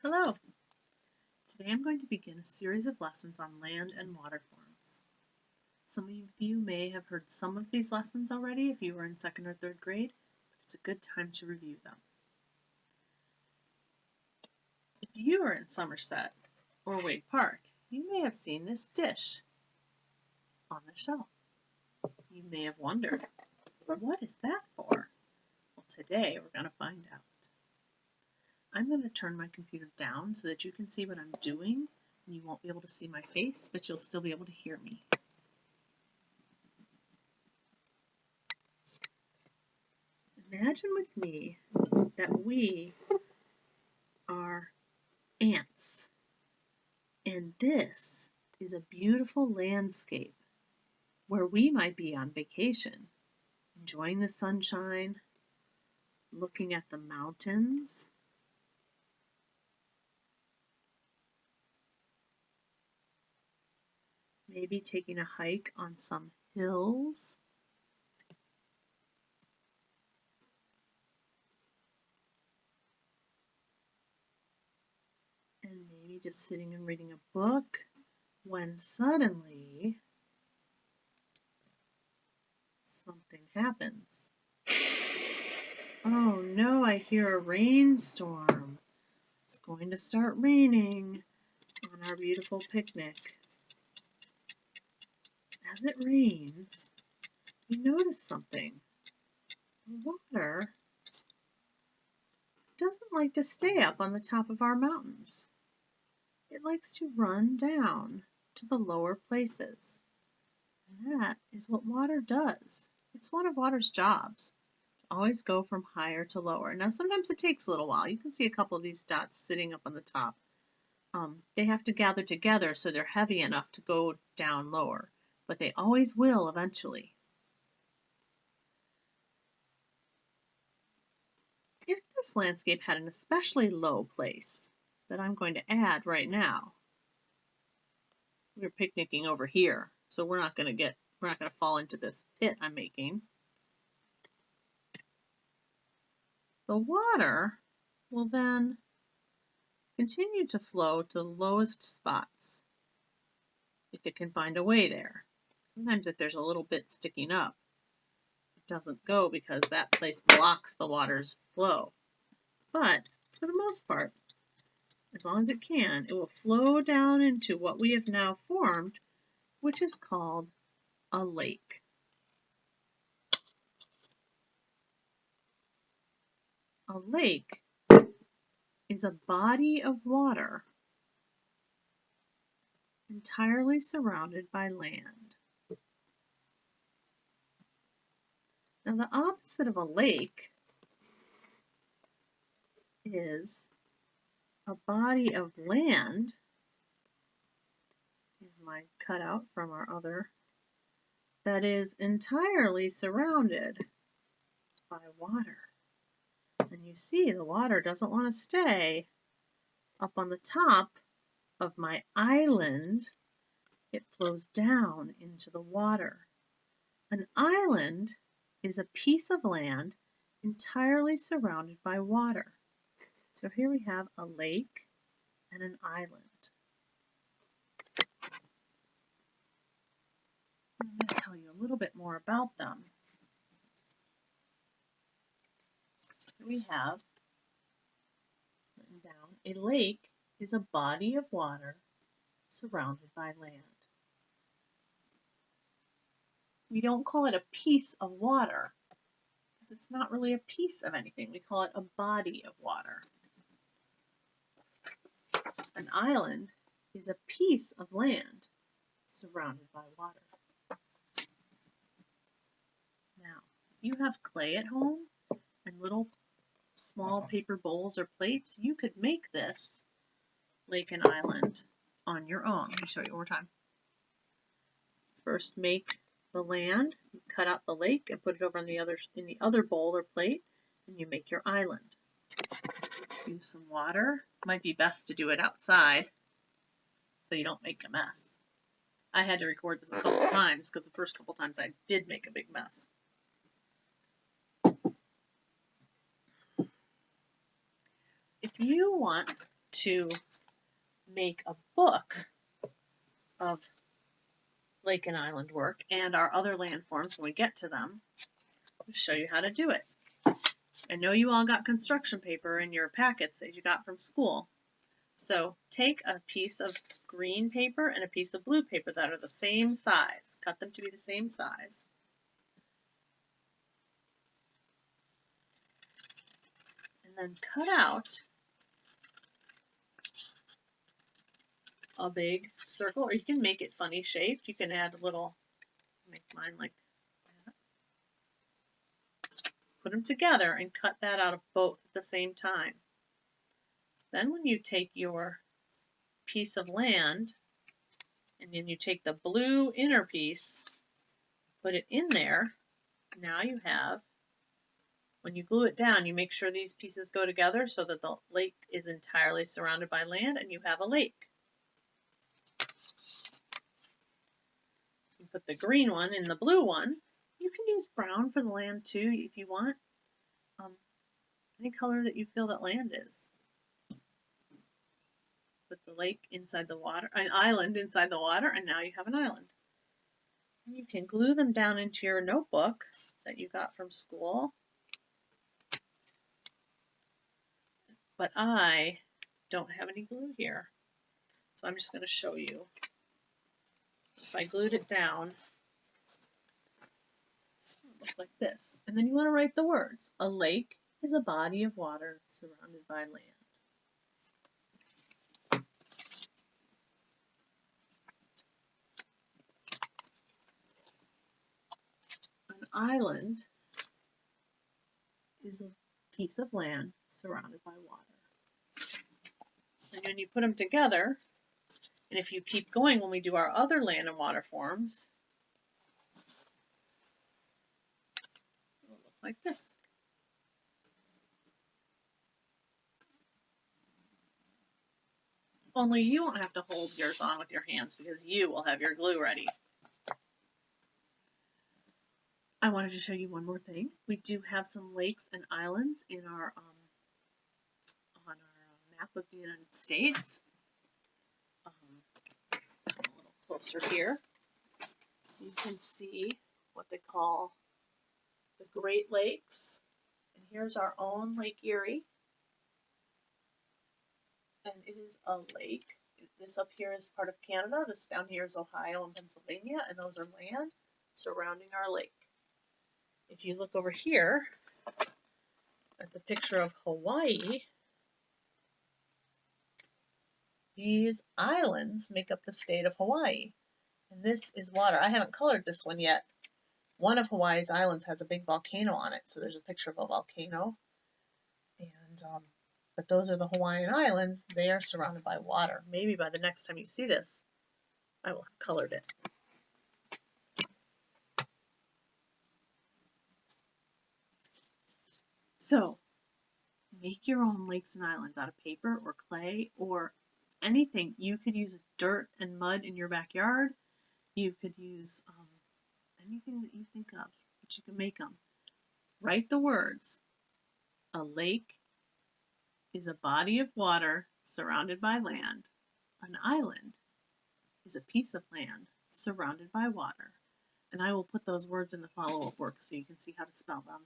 Hello! Today I'm going to begin a series of lessons on land and water forms. Some of you may have heard some of these lessons already if you were in 2nd or 3rd grade, but it's a good time to review them. If you were in Somerset or Wade Park, you may have seen this dish on the shelf. You may have wondered, what is that for? Well, today we're going to find out. I'm going to turn my computer down so that you can see what I'm doing. You won't be able to see my face, but you'll still be able to hear me. Imagine with me that we are ants, and this is a beautiful landscape where we might be on vacation, enjoying the sunshine, looking at the mountains, maybe taking a hike on some hills, and maybe just sitting and reading a book, when suddenly something happens. Oh no, I hear a rainstorm. It's going to start raining on our beautiful picnic. As it rains, you notice something. The water doesn't like to stay up on the top of our mountains. It likes to run down to the lower places. And that is what water does. It's one of water's jobs, to always go from higher to lower. Now, sometimes it takes a little while. You can see a couple of these dots sitting up on the top. They have to gather together so they're heavy enough to go down lower, but they always will eventually. If this landscape had an especially low place that I'm going to add right now, we're picnicking over here, so we're not going to fall into this pit I'm making. The water will then continue to flow to the lowest spots, if it can find a way there. Sometimes if there's a little bit sticking up, it doesn't go because that place blocks the water's flow. But for the most part, as long as it can, it will flow down into what we have now formed, which is called a lake. A lake is a body of water entirely surrounded by land. Now, the opposite of a lake is a body of land. Here's my cutout from our other. That is entirely surrounded by water. And you see the water doesn't want to stay up on the top of my island. It flows down into the water. An island is a piece of land entirely surrounded by water. So here we have a lake and an island. I'm going to tell you a little bit more about them. Here we have written down, a lake is a body of water surrounded by land. We don't call it a piece of water because it's not really a piece of anything. We call it a body of water. An island is a piece of land surrounded by water. Now, if you have clay at home and little small paper bowls or plates, you could make this lake and island on your own. Let me show you one more time. First, make the land, you cut out the lake and put it over in the other bowl or plate, and you make your island. Use some water. Might be best to do it outside so you don't make a mess. I had to record this a couple times because the first couple times I did make a big mess. If you want to make a book of lake and island work and our other landforms when we get to them. I'll show you how to do it. I know you all got construction paper in your packets that you got from school. So take a piece of green paper and a piece of blue paper that are the same size. Cut them to be the same size. And then cut out a big circle, or you can make it funny shaped. You can add a little, make mine like that. Put them together and cut that out of both at the same time. Then when you take your piece of land and then you take the blue inner piece, put it in there, now you have, when you glue it down, you make sure these pieces go together so that the lake is entirely surrounded by land and you have a lake. You put the green one in the blue one. You can use brown for the land too if you want. Any color that you feel that land is. Put the lake inside the water, an island inside the water, and now you have an island. And you can glue them down into your notebook that you got from school. But I don't have any glue here. So I'm just going to show you. If I glued it down, it would look like this. And then you want to write the words. A lake is a body of water surrounded by land. An island is a piece of land surrounded by water. And when you put them together, and if you keep going when we do our other land and water forms, it will look like this. Only you won't have to hold yours on with your hands because you will have your glue ready. I wanted to show you one more thing. We do have some lakes and islands in our on our map of the United States. A little closer here. You can see what they call the Great Lakes. And here's our own Lake Erie. And it is a lake. This up here is part of Canada. This down here is Ohio and Pennsylvania. And those are land surrounding our lake. If you look over here at the picture of Hawaii, these islands make up the state of Hawaii. And this is water. I haven't colored this one yet. One of Hawaii's islands has a big volcano on it, so there's a picture of a volcano. And but those are the Hawaiian Islands. They are surrounded by water. Maybe by the next time you see this, I will have colored it. So, make your own lakes and islands out of paper or clay or anything. You could use dirt and mud in your backyard. You could use anything that you think of, but you can make them. Write the words. A lake is a body of water surrounded by land. An island is a piece of land surrounded by water. And I will put those words in the follow-up work so you can see how to spell them.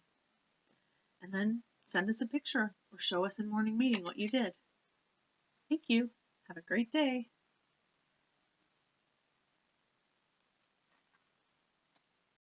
And then send us a picture or show us in morning meeting what you did. Thank you. Have a great day.